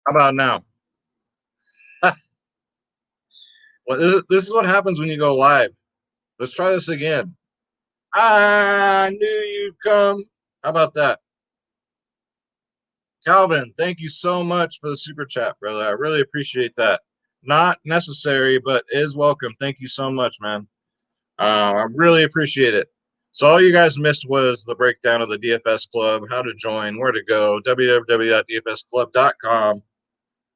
How about now? Well, this is what happens when you go live. Let's try this again. I knew you'd come. How about that? Calvin, thank you so much for the super chat, brother. I really appreciate that. Not necessary, but is welcome. Thank you so much, man. I really appreciate it. So all you guys missed was the breakdown of the DFS Club, how to join, where to go, www.dfsclub.com.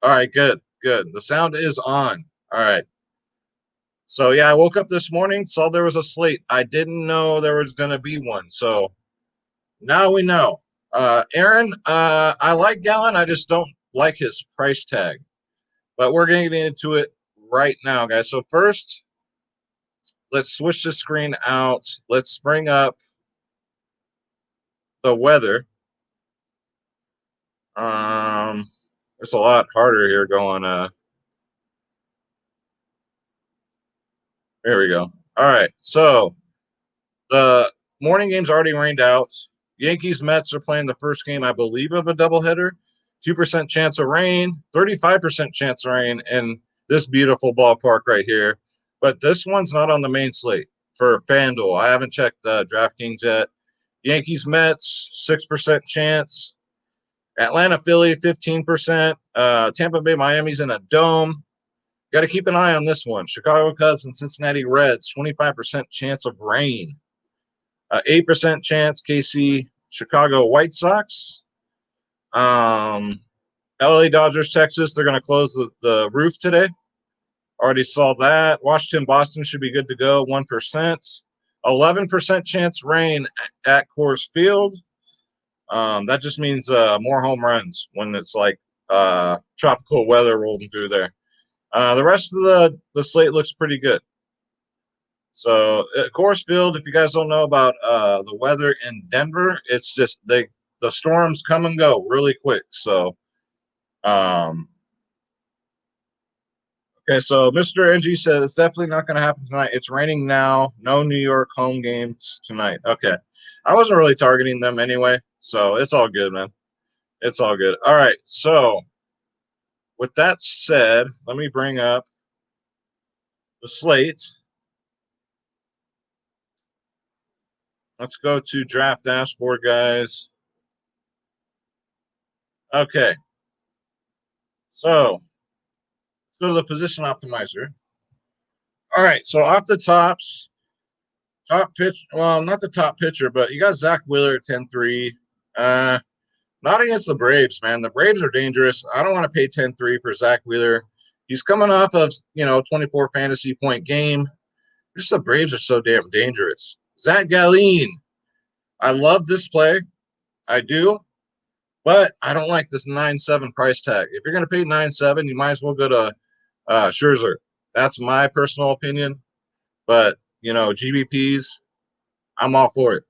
All right, good. The sound is on. All right. So, yeah, I woke up this morning, saw there was a slate. I didn't know there was going to be one. So now we know. Aaron, I like Gallon. I just don't like his price tag. But we're going to get into it right now, guys. So first, let's switch the screen out. Let's bring up the weather. It's a lot harder here going. There we go. All right. So the morning game's already rained out. Yankees Mets are playing the first game, I believe, of a doubleheader. 2% chance of rain, 35% chance of rain in this beautiful ballpark right here. But this one's not on the main slate for Fanduel. I haven't checked DraftKings yet. Yankees Mets, 6% chance. Atlanta Philly, 15%. Tampa Bay Miami's in a dome. Got to keep an eye on this one. Chicago Cubs and Cincinnati Reds, 25% chance of rain. 8% chance KC Chicago White Sox. LA Dodgers Texas, they're going to close the roof today. Already saw that. Washington Boston should be good to go, 1%. 11% chance rain at Coors Field. That just means more home runs when it's like tropical weather rolling through there. The rest of the slate looks pretty good. So at Coors Field, if you guys don't know about the weather in Denver, it's just the storms come and go really quick. So, okay, so Mr. NG says it's definitely not going to happen tonight. It's raining now. No New York home games tonight. Okay, I wasn't really targeting them anyway, so it's all good, man. It's all good. All right, so with that said, let me bring up the slate. Let's go to draft dashboard, guys. Okay. So let's go to the position optimizer. All right. So off the top pitch. Well, not the top pitcher, but you got Zach Wheeler at 10-3. Not against the Braves, man. The Braves are dangerous. I don't want to pay 10-3 for Zach Wheeler. He's coming off of, 24 fantasy point game. Just the Braves are so damn dangerous. Zach Gallen. I love this play. I do. But I don't like this 9-7 price tag. If you're going to pay 9-7, you might as well go to Scherzer. That's my personal opinion. But, GBPs, I'm all for it.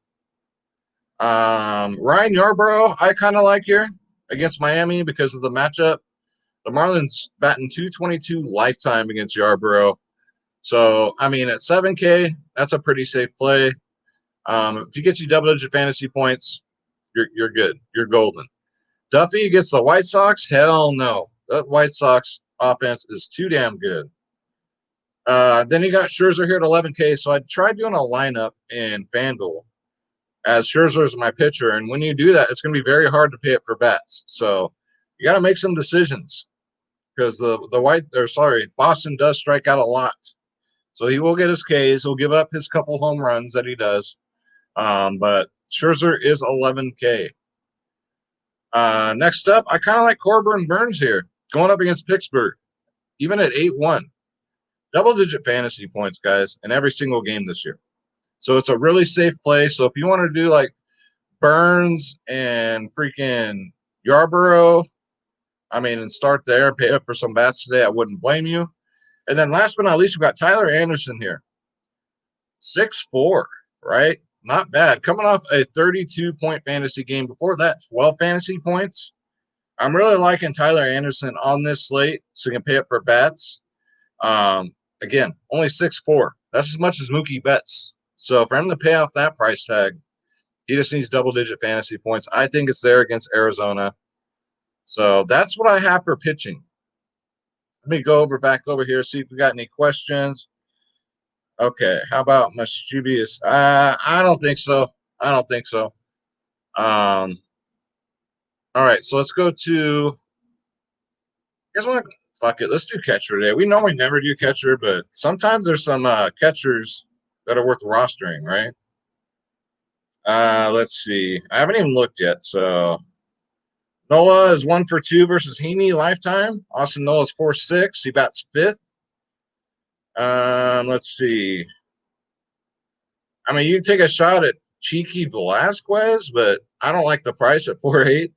Ryan Yarbrough, I kind of like here against Miami because of the matchup. The Marlins batting 222 lifetime against Yarbrough. So, at 7K, that's a pretty safe play. If he gets you double-digit fantasy points, you're good. You're golden. Duffy against the White Sox? Hell no. That White Sox offense is too damn good. Then you got Scherzer here at 11K. So I tried doing a lineup in Fanduel as Scherzer is my pitcher. And when you do that, it's going to be very hard to pay it for bats. So you got to make some decisions because Boston does strike out a lot. So he will get his Ks. He'll give up his couple home runs that he does. But Scherzer is 11K. Next up, I kind of like Corbin Burns here, going up against Pittsburgh, even at 8-1. Double-digit fantasy points, guys, in every single game this year. So it's a really safe play. So if you want to do like Burns and freaking Yarborough, and start there, pay up for some bats today, I wouldn't blame you. And then last but not least, we've got Tyler Anderson here. 6'4", right? Not bad. Coming off a 32-point fantasy game. Before that, 12 fantasy points. I'm really liking Tyler Anderson on this slate so he can pay up for bats. Again, only 6'4". That's as much as Mookie Betts. So for him to pay off that price tag, he just needs double-digit fantasy points. I think it's there against Arizona. So that's what I have for pitching. Let me go back over here, see if we got any questions. Okay, how about mischievous? I don't think so. I don't think so. All right, so let's go to. You guys want to fuck it? Let's do catcher today. We normally never do catcher, but sometimes there's some catchers that are worth rostering, right? Let's see. I haven't even looked yet. So Nola is 1-for-2 versus Heaney lifetime. Austin Nola's 4-6. He bats fifth. Let's see. I mean, you can take a shot at Cheeky Velasquez, but I don't like the price at 4-8.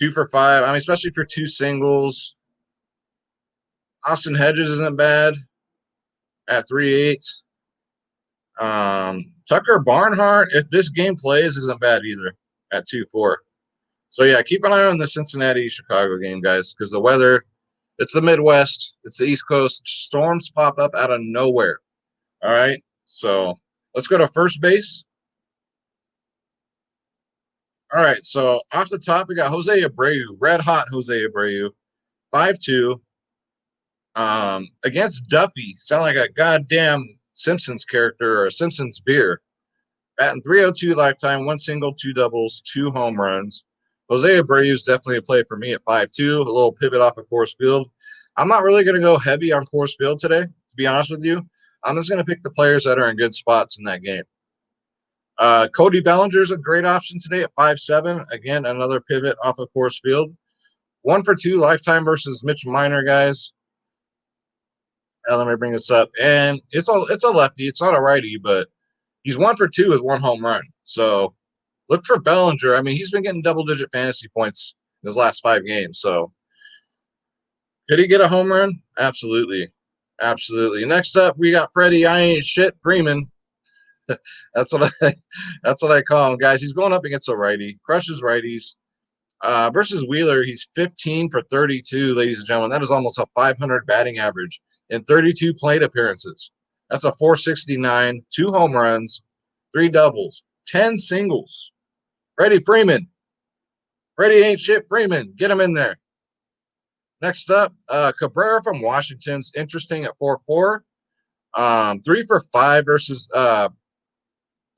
2-for-5. I mean, especially for two singles. Austin Hedges isn't bad at 3-8. Tucker Barnhart, if this game plays, isn't bad either at 2-4. So, yeah, keep an eye on the Cincinnati-Chicago game, guys, because the weather, it's the Midwest. It's the East Coast. Storms pop up out of nowhere. All right? So, let's go to first base. All right, so off the top, we got Jose Abreu, red-hot Jose Abreu, 5-2. Against Duffy, sound like a goddamn Simpsons character or a Simpsons beer. Batting 302 lifetime, one single, two doubles, two home runs. Jose Abreu is definitely a play for me at 5-2, a little pivot off of Coors Field. I'm not really going to go heavy on Coors Field today, to be honest with you. I'm just going to pick the players that are in good spots in that game. Cody Bellinger's a great option today at 5-7. Again, another pivot off of Coors Field. 1-for-2 lifetime versus Mitch Minor, guys. Let me bring this up. And it's a lefty. It's not a righty, but he's 1-for-2 with one home run. So look for Bellinger. I mean, he's been getting double-digit fantasy points in his last 5 games. So could he get a home run? Absolutely. Absolutely. Next up, we got Freddie I ain't shit Freeman. that's what I call him, guys. He's going up against a righty, crushes righties. Versus Wheeler, he's 15-for-32, ladies and gentlemen. That is almost a 500 batting average in 32 plate appearances. That's a 469, 2 home runs, 3 doubles, 10 singles. Freddie Freeman. Freddie ain't shit Freeman. Get him in there. Next up, Cabrera from Washington's interesting at 4-4. 3-for-5 versus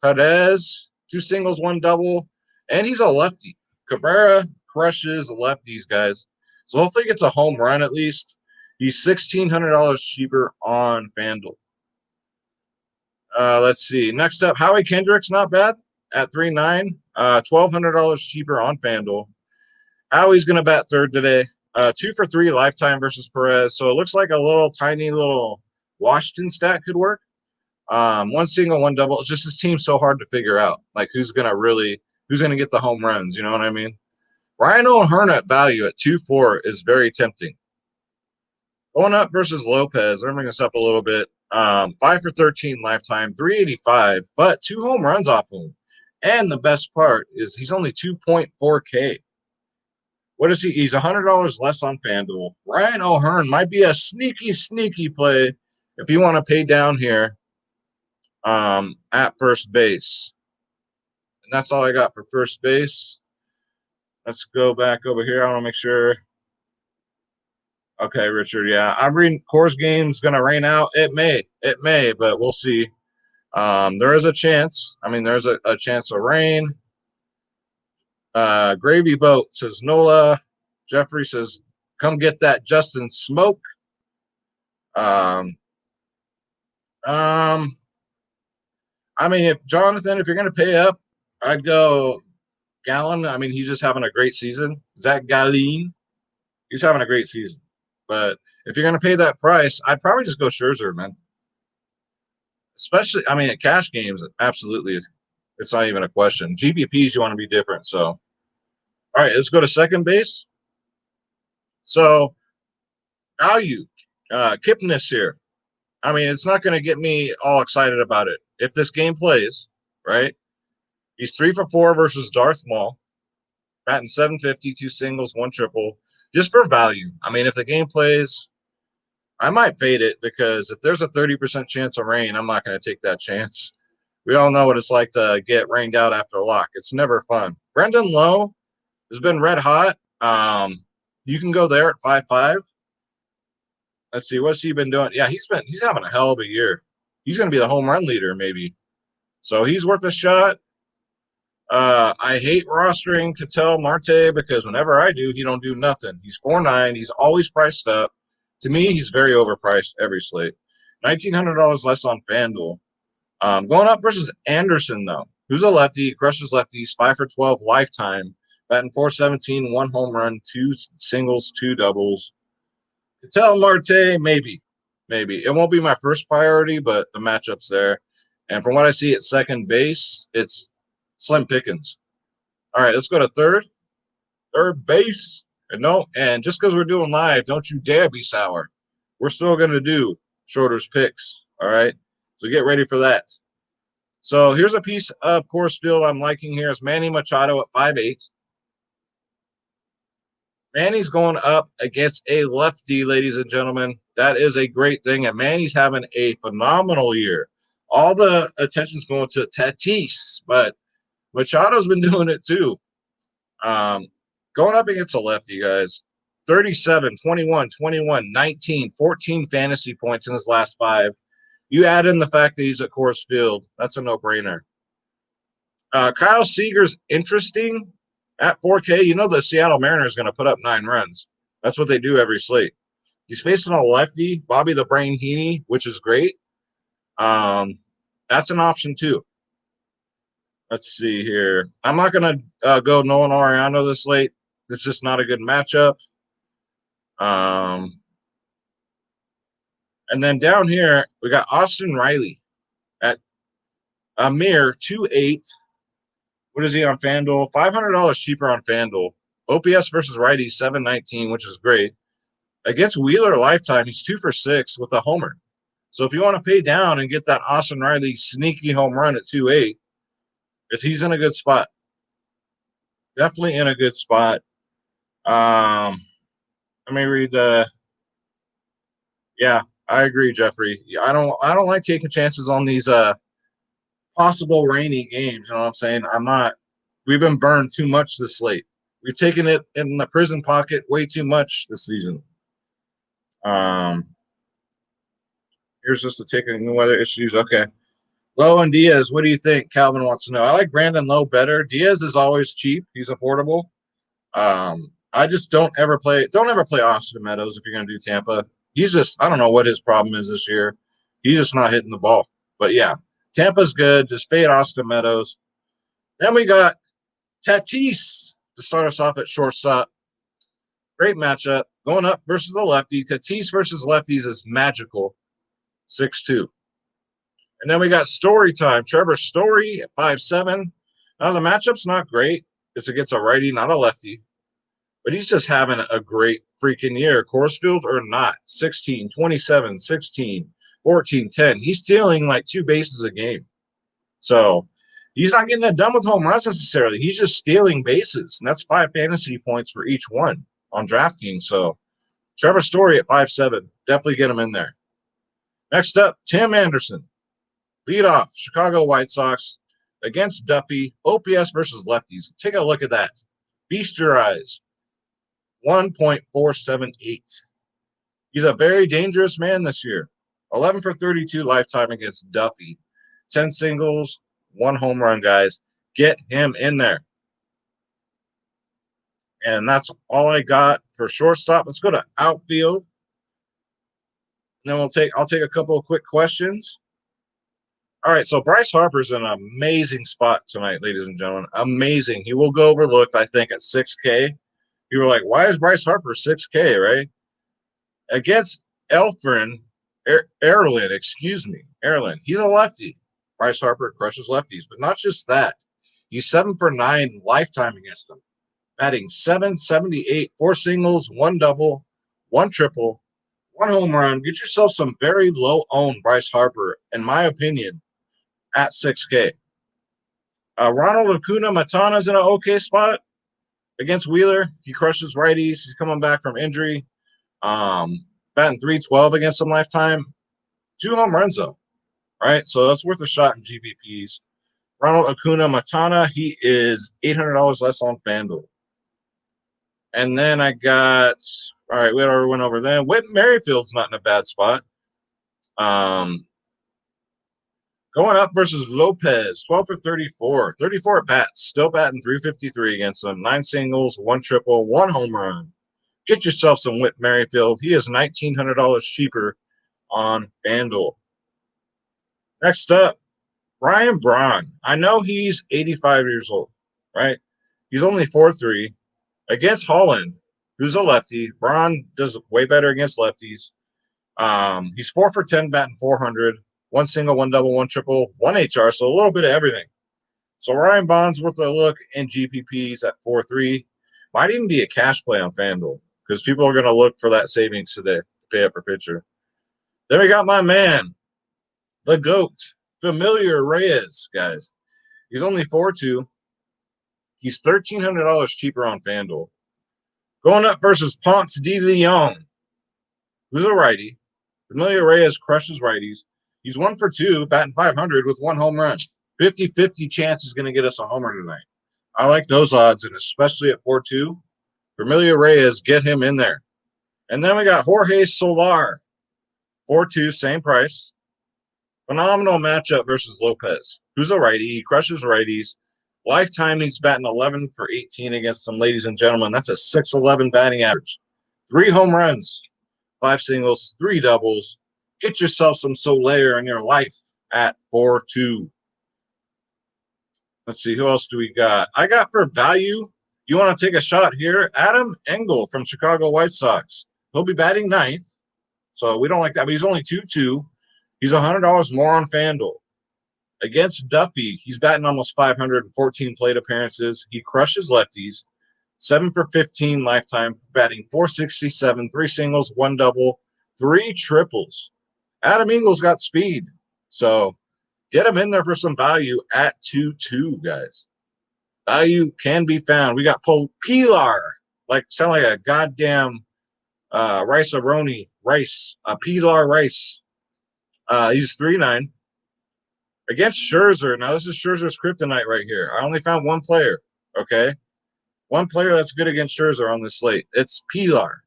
Perez, 2 singles, 1 double, and he's a lefty. Cabrera crushes lefties, guys. So hopefully he gets a home run at least. He's $1,600 cheaper on Fanduel. Let's see. Next up, Howie Kendrick's not bad at 3-9. $1,200 cheaper on Fanduel. Howie's going to bat third today. 2-for-3 lifetime versus Perez. So it looks like a little tiny little Washington stat could work. 1 single, 1 double. It's just this team's so hard to figure out. Like who's gonna get the home runs? You know what I mean? Ryan O'Hearn at value at 2-4 is very tempting. Going up versus Lopez. Let me bring this up a little bit. 5-for-13 lifetime, 385, but 2 home runs off him. And the best part is he's only 2.4K. What is he? He's $100 less on FanDuel. Ryan O'Hearn might be a sneaky play if you want to pay down here. At first base. And that's all I got for first base. Let's go back over here. I want to make sure. Okay, Richard. Yeah, I'm reading Coors game's going to rain out. It may, but we'll see. There is a chance. I mean, there's a chance of rain. Gravy Boat says Nola. Jeffrey says, come get that Justin Smoke. I mean, if you're going to pay up, I'd go Gallon. I mean, he's just having a great season. Zach Gallen, he's having a great season. But if you're going to pay that price, I'd probably just go Scherzer, man. Especially, I mean, at cash games, absolutely. It's not even a question. GPPs, you want to be different. So, all right, let's go to second base. So, value, Kipnis here. I mean, it's not going to get me all excited about it. If this game plays, right, he's 3-for-4 versus Darth Maul, batting 750, 2 singles, 1 triple, just for value. I mean, if the game plays, I might fade it because if there's a 30% chance of rain, I'm not going to take that chance. We all know what it's like to get rained out after a lock. It's never fun. Brendan Lowe has been red hot. You can go there at 5.5. Let's see, what's he been doing? Yeah, he's having a hell of a year. He's going to be the home run leader, maybe. So he's worth a shot. I hate rostering Katel Marte because whenever I do, he don't do nothing. He's 4.9. He's always priced up. To me, he's very overpriced every slate. $1,900 less on Fanduel. Going up versus Anderson, though, who's a lefty, crushes lefties, 5 for 12 lifetime, batting .417, 1 home run, 2 singles, 2 doubles. Katel Marte, maybe. It won't be my first priority, but the matchup's there. And from what I see at second base, it's slim pickings. All right, let's go to third base. And just because we're doing live, don't you dare be sour. We're still going to do Shorter's picks. All right, so get ready for that. So here's a piece of course field I'm liking here. It's Manny Machado at 5.8. Manny's going up against a lefty, ladies and gentlemen. That is a great thing, and Manny's having a phenomenal year. All the attention's going to Tatis, but Machado's been doing it too. Going up against a lefty, guys. 37, 21, 21, 19, 14 fantasy points in his last 5. You add in the fact that he's at Coors Field, that's a no-brainer. Kyle Seager's interesting at 4K. You know the Seattle Mariners going to put up 9 runs. That's what they do every slate. He's facing a lefty, Bobby the Brain Heaney, which is great. That's an option too. Let's see here. I'm not going to go Nolan Ariano this late. It's just not a good matchup. And then down here, we got Austin Riley at a mere 2.8. What is he on FanDuel? $500 cheaper on FanDuel. OPS versus righty, 719, which is great. Against Wheeler lifetime, he's 2 for 6 with a homer. So if you want to pay down and get that Austin Riley sneaky home run at 2.8, he's in a good spot. Definitely in a good spot. Let me read the. Yeah, I agree, Jeffrey. I don't like taking chances on these possible rainy games. You know what I'm saying? I'm not. We've been burned too much this slate. We've taken it in the prison pocket way too much this season. Here's just a taking the weather issues. Okay. Lowe and Diaz, what do you think? Calvin wants to know. I like Brandon Lowe better. Diaz is always cheap. He's affordable. I just don't ever play Austin Meadows if you're going to do Tampa. He's just, I don't know what his problem is this year. He's just not hitting the ball. But yeah, Tampa's good. Just fade Austin Meadows. Then we got Tatis to start us off at shortstop. Great matchup. Going up versus the lefty. Tatis versus lefties is magical. 6-2. And then we got story time. Trevor Story at 5.7. Now the matchup's not great. It's against a righty, not a lefty. But he's just having a great freaking year. Coors Field or not. 16, 27, 16, 14, 10. He's stealing like 2 bases a game. So he's not getting that done with home runs necessarily. He's just stealing bases. And that's 5 fantasy points for each one on DraftKings. So Trevor Story at 5.7. Definitely get him in there. Next up, Tim Anderson. Lead off, Chicago White Sox against Duffy. OPS versus lefties. Take a look at that. Feast your eyes. 1.478. He's a very dangerous man this year. 11 for 32 lifetime against Duffy. 10 singles, 1 home run, guys. Get him in there. And that's all I got for shortstop. Let's go to outfield. And then I'll take a couple of quick questions. All right, so Bryce Harper's in an amazing spot tonight, ladies and gentlemen. Amazing. He will go overlooked, I think, at 6K. You were like, why is Bryce Harper 6K, right? Against Erlin, Erlin. He's a lefty. Bryce Harper crushes lefties, but not just that. He's 7 for 9 lifetime against them. Batting .778, 4 singles, 1 double, 1 triple, 1 home run. Get yourself some very low-owned Bryce Harper, in my opinion, at 6K. Ronald Acuna Matana's in an okay spot against Wheeler. He crushes righties. He's coming back from injury. Batting .312 against him lifetime. 2 home runs, though. Right? So that's worth a shot in GPPs. Ronald Acuna Matana, he is $800 less on FanDuel. And then I got, all right, we already went over that. Whit Merrifield's not in a bad spot. Going up versus Lopez, 12 for 34. 34 at bats, still batting 353 against them. 9 singles, 1 triple, 1 home run. Get yourself some Whit Merrifield. He is $1,900 cheaper on Fanduel. Next up, Brian Braun. I know he's 85 years old, right? He's only 4-3 against Holland, who's a lefty. Braun does way better against lefties. He's 4 for 10, batting 400. 1 single, 1 double, 1 triple, 1 HR, so a little bit of everything. So Ryan Bond's worth a look in GPPs at 4-3. Might even be a cash play on FanDuel because people are going to look for that savings today to pay up for pitcher. Then we got my man, the GOAT, Familiar Reyes, guys. He's only 4-2. He's $1,300 cheaper on FanDuel. Going up versus Ponce de Leon, who's a righty. Familiar Reyes crushes righties. He's 1 for 2, batting 500 with 1 home run. 50-50 chance he's going to get us a homer tonight. I like those odds, and especially at 4-2. Familiar Reyes, get him in there. And then we got Jorge Solar, 4-2, same price. Phenomenal matchup versus Lopez, who's a righty. He crushes righties. Lifetime, he's batting 11 for 18 against them, ladies and gentlemen. That's a 6.11 batting average. 3 home runs, 5 singles, 3 doubles. Get yourself some Soler in your life at 4-2. Let's see, who else do we got? I got for value. You want to take a shot here? Adam Engel from Chicago White Sox. He'll be batting 9th, so we don't like that, but he's only 2-2. He's $100 more on FanDuel. Against Duffy, he's batting almost 514 plate appearances. He crushes lefties. 7 for 15 lifetime, batting 467, 3 singles, 1 double, 3 triples. Adam Engel's got speed, so get him in there for some value at 2-2, guys. Value can be found. We got Pilar, sound like a goddamn Rice-A-Roni, Pilar Rice. He's 3-9. Against Scherzer, now this is Scherzer's kryptonite right here. I only found one player, okay? One player that's good against Scherzer on this slate. It's Pilar.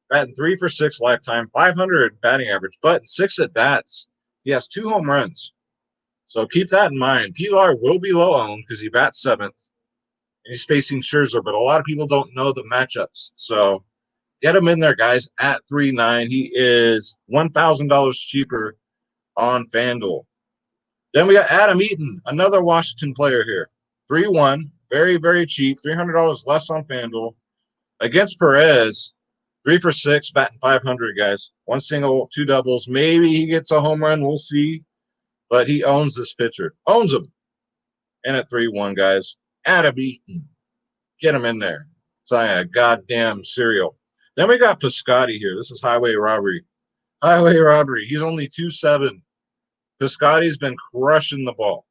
Batting 3 for 6 lifetime, 500 batting average, but 6 at bats. He has 2 home runs. So keep that in mind. Pilar will be low owned because he bats 7th. And he's facing Scherzer, but a lot of people don't know the matchups. So get him in there, guys, at 3-9. He is $1,000 cheaper on FanDuel. Then we got Adam Eaton, another Washington player here. 3-1, very, very cheap, $300 less on FanDuel. Against Perez, 3 for 6, batting 500, guys. 1 single, 2 doubles. Maybe he gets a home run. We'll see. But he owns this pitcher. Owns him. And at 3-1, guys. Adam Eaton. Get him in there. It's like a goddamn cereal. Then we got Piscotty here. This is Highway Robbery. Highway Robbery. He's only 2-7. Piscotty's been crushing the ball.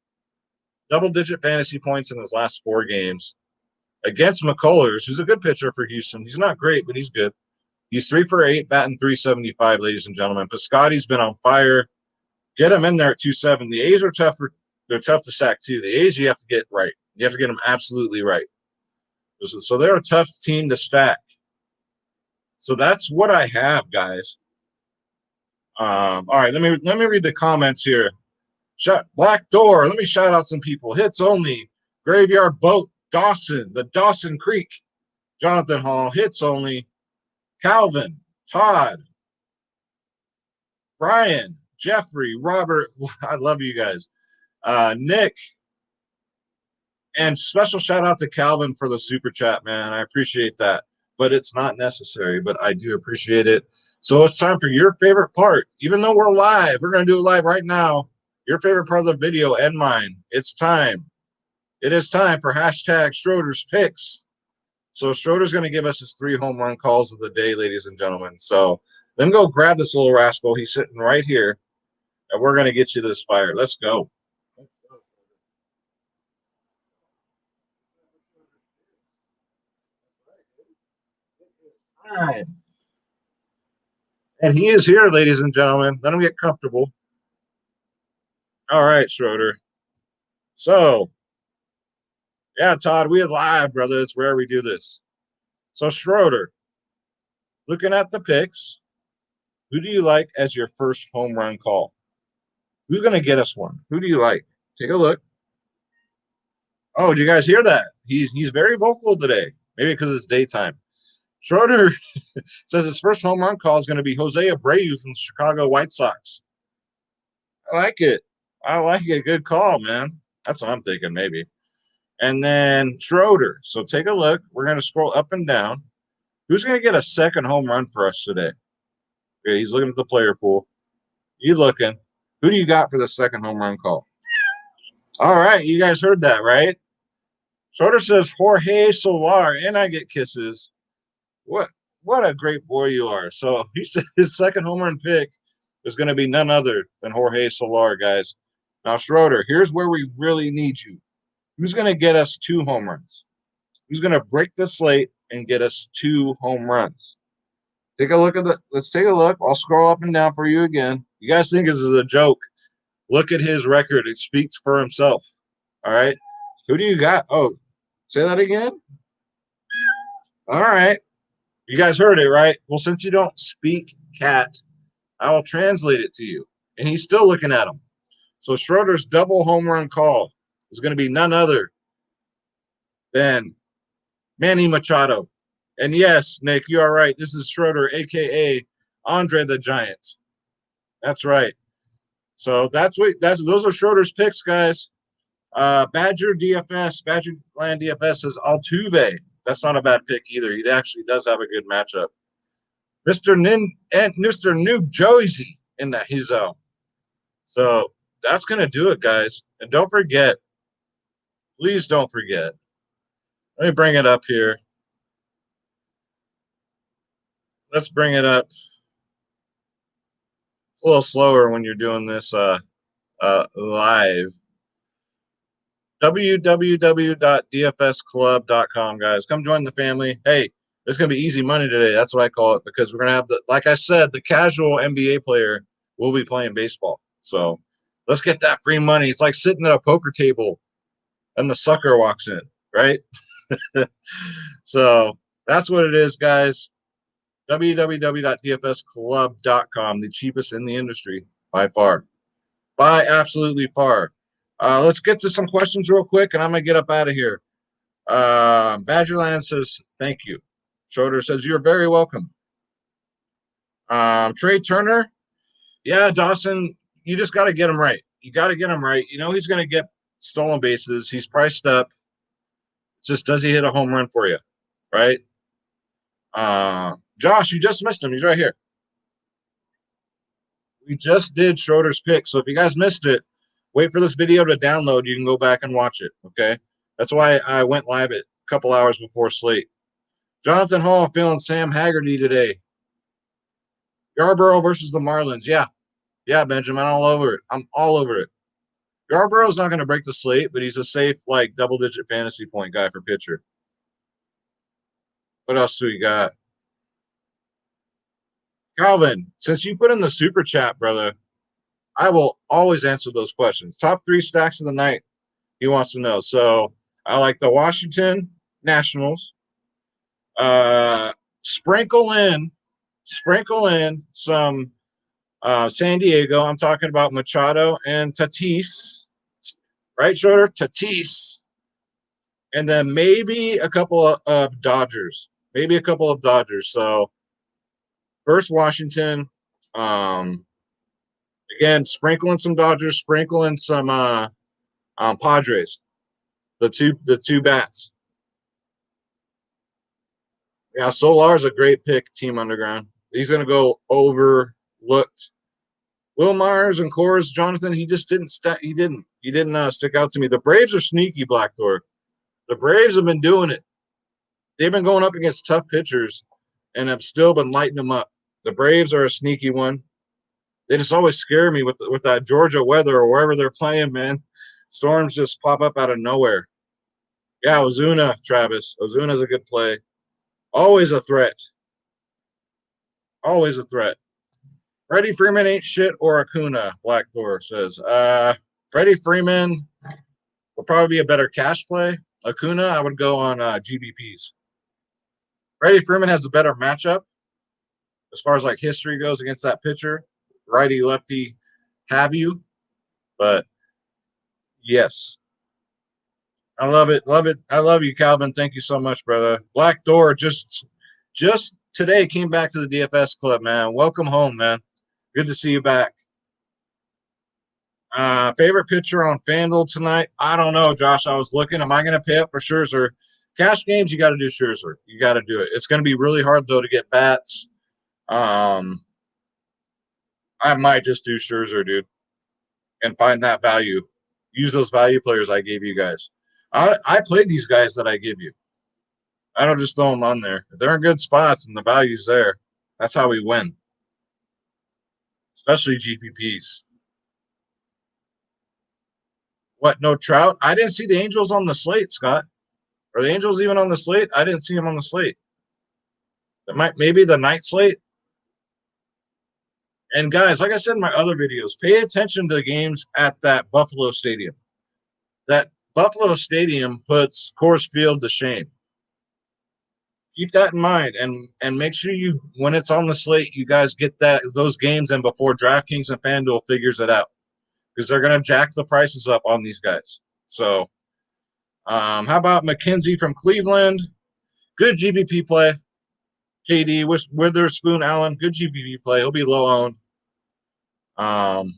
Double-digit fantasy points in his last 4 games. Against McCullers, who's a good pitcher for Houston. He's not great, but he's good. He's 3 for 8, batting 375, ladies and gentlemen. Piscotty's been on fire. Get him in there at 2-7. The A's are tough. They're tough to sack, too. The A's, you have to get right. You have to get them absolutely right. So they're a tough team to stack. So that's what I have, guys. All right, let me read the comments here. Black Door. Let me shout out some people. Hits only. Graveyard Boat. Dawson. The Dawson Creek. Jonathan Hall. Hits only. Calvin. Todd. Brian. Jeffrey. Robert. I love you guys. Nick. And special shout out to Calvin for the super chat, man. I appreciate that. But it's not necessary, but I do appreciate it. So it's time for your favorite part. Even though we're live, we're going to do it live right now. Your favorite part of the video and mine. It's time. It is time for hashtag Schroeder's Picks. So Schroeder's going to give us his 3 home run calls of the day, ladies and gentlemen. So then go grab this little rascal. He's sitting right here. And we're going to get you this fire. Let's go. All right. And he is here, ladies and gentlemen. Let him get comfortable. All right, Schroeder. So, yeah, Todd, we are live, brother. It's rare we do this. So Schroeder, looking at the picks, who do you like as your first home run call? Who's going to get us one? Who do you like? Take a look. Oh, did you guys hear that? He's very vocal today. Maybe because it's daytime. Schroeder says his first home run call is going to be Jose Abreu from the Chicago White Sox. I like it. I like it. Good call, man. That's what I'm thinking, maybe. And then Schroeder. So take a look. We're going to scroll up and down. Who's going to get a second home run for us today? Okay, he's looking at the player pool. You looking. Who do you got for the second home run call? All right, you guys heard that, right? Schroeder says Jorge Solar, and I get kisses. What a great boy you are. So he said his second home run pick is going to be none other than Jorge Solar, guys. Now, Schroeder, here's where we really need you. Who's going to get us 2 home runs? Who's going to break the slate and get us 2 home runs? Take a look at let's take a look. I'll scroll up and down for you again. You guys think this is a joke. Look at his record. It speaks for himself. All right. Who do you got? Oh, say that again. All right. You guys heard it, right? Well, since you don't speak cat, I will translate it to you. And he's still looking at him. So Schroeder's double home run call is going to be none other than Manny Machado. And yes, Nick, you are right. This is Schroeder, a.k.a. Andre the Giant. That's right. So those are Schroeder's picks, guys. Badger Badgerland DFS is Altuve. That's not a bad pick either. He actually does have a good matchup. Mr. New Jersey in that his zone. So that's gonna do it, guys. And don't forget, please don't forget. Let me bring it up here. Let's bring it up. It's a little slower when you're doing this live. www.dfsclub.com, guys. Come join the family. Hey, it's going to be easy money today. That's what I call it, because we're going to have like I said, the casual NBA player will be playing baseball. So let's get that free money. It's like sitting at a poker table and the sucker walks in, right? So that's what it is, guys. www.dfsclub.com, the cheapest in the industry by far. By absolutely far. Let's get to some questions real quick, and I'm going to get up out of here. Badgerland says, thank you. Schroeder says, you're very welcome. Trey Turner, yeah, Dawson, you just got to get him right. You got to get him right. You know he's going to get stolen bases. He's priced up. It's just, does he hit a home run for you, right? Josh, you just missed him. He's right here. We just did Schroeder's pick, so if you guys missed it, wait for this video to download. You can go back and watch it, okay? That's why I went live a couple hours before slate. Jonathan Hall feeling Sam Haggerty today. Yarborough versus the Marlins. Yeah, Benjamin, all over it. I'm all over it. Yarborough's not going to break the slate, but he's a safe, like, double-digit fantasy point guy for pitcher. What else do we got? Calvin, since you put in the super chat, brother, I will always answer those questions. Top 3 stacks of the night, he wants to know. So I like the Washington Nationals. Sprinkle in some San Diego. I'm talking about Machado and Tatis. Right, Schroeder? Tatis. And then maybe a couple of Dodgers. So first Washington. Again, sprinkling some Dodgers, sprinkling some Padres. The two bats. Yeah, Solar's a great pick, Team Underground. He's going to go overlooked. Will Myers and Coors, Jonathan, he just didn't stick out to me. The Braves are sneaky, Blackdoor. The Braves have been doing it. They've been going up against tough pitchers and have still been lighting them up. The Braves are a sneaky one. They just always scare me with that Georgia weather or wherever they're playing, man. Storms just pop up out of nowhere. Yeah, Ozuna, Travis. Ozuna's a good play. Always a threat. Always a threat. Freddie Freeman ain't shit or Acuna, Blackdoor says. Freddie Freeman will probably be a better cash play. Acuna, I would go on GBPs. Freddie Freeman has a better matchup as far as like history goes against that pitcher. Righty, lefty, have you? But yes, I love it. Love it. I love you, Calvin. Thank you so much, brother. Black Door just today came back to the DFS club, man. Welcome home, man. Good to see you back. Favorite pitcher on Fanduel tonight? I don't know, Josh. I was looking. Am I going to pay up for Scherzer? Cash games, you got to do Scherzer. You got to do it. It's going to be really hard, though, to get bats. I might just do Scherzer, dude, and find that value. Use those value players I gave you guys. I play these guys that I give you. I don't just throw them on there. If they're in good spots and the value's there, that's how we win. Especially GPPs. What, no Trout? I didn't see the Angels on the slate, Scott. Are the Angels even on the slate? I didn't see them on the slate. That might maybe the night slate. And guys, like I said in my other videos, pay attention to the games at that Buffalo Stadium. That Buffalo Stadium puts Coors Field to shame. Keep that in mind, and make sure you, when it's on the slate, you guys get those games in before DraftKings and FanDuel figures it out, because they're going to jack the prices up on these guys. So, how about McKenzie from Cleveland? Good GPP play. KD, Witherspoon, Allen, good GPP play. He'll be low owned.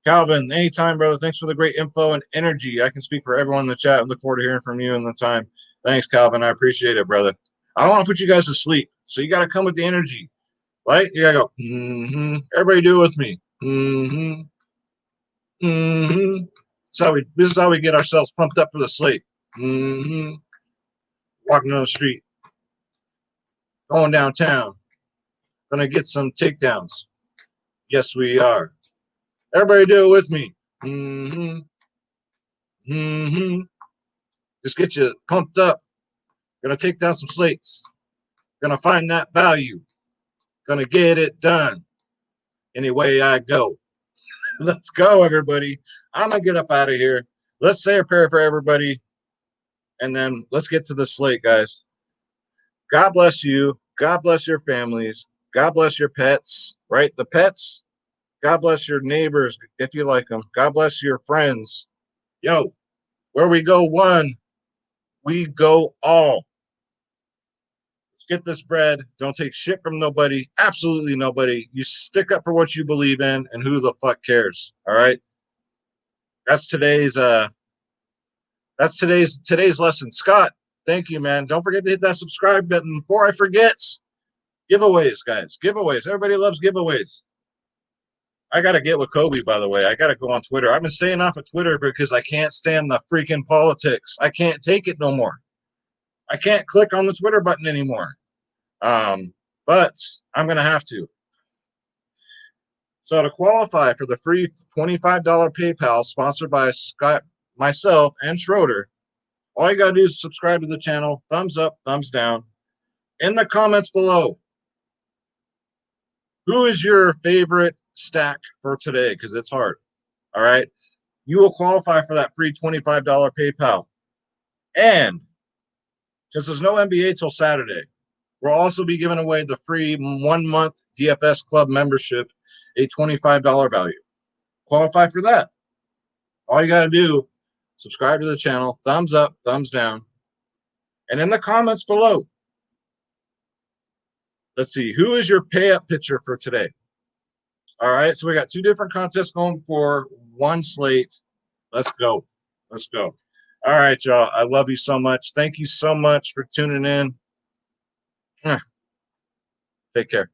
Calvin, anytime, brother. Thanks for the great info and energy. I can speak for everyone in the chat. I look forward to hearing from you in the time. Thanks, Calvin. I appreciate it, brother. I don't want to put you guys to sleep, so you got to come with the energy, right? You got to go, mm-hmm. Everybody do it with me. Mm-hmm. Mm-hmm. This is how we get ourselves pumped up for the slate. Mm-hmm. Walking down the street. Going downtown. Gonna get some takedowns. Yes, we are. Everybody do it with me. Mm-hmm. Mm-hmm. Just get you pumped up. Gonna take down some slates. Gonna find that value. Gonna get it done. Anyway I go. Let's go, everybody. I'm gonna get up out of here. Let's say a prayer for everybody, and then let's get to the slate, guys. God bless you. God bless your families. God bless your pets, right? The pets. God bless your neighbors if you like them. God bless your friends. Yo, where we go one, we go all. Let's get this bread. Don't take shit from nobody. Absolutely nobody. You stick up for what you believe in, and who the fuck cares? All right. That's today's lesson. Scott, thank you, man. Don't forget to hit that subscribe button before I forget. Giveaways, guys. Giveaways. Everybody loves giveaways. I got to get with Kobe, by the way. I got to go on Twitter. I've been staying off of Twitter because I can't stand the freaking politics. I can't take it no more. I can't click on the Twitter button anymore. But I'm going to have to. So to qualify for the free $25 PayPal sponsored by Scott, myself, and Schroeder, all you got to do is subscribe to the channel. Thumbs up, thumbs down. In the comments below, who is your favorite stack for today? Because it's hard. All right. You will qualify for that free $25 PayPal. And since there's no NBA till Saturday, we'll also be giving away the free 1 month DFS club membership, a $25 value. Qualify for that. All you got to do, subscribe to the channel, thumbs up, thumbs down. And in the comments below, let's see, who is your pay up pitcher for today? All right, so we got 2 different contests going for 1 slate. Let's go. Let's go. All right, y'all. I love you so much. Thank you so much for tuning in. Take care.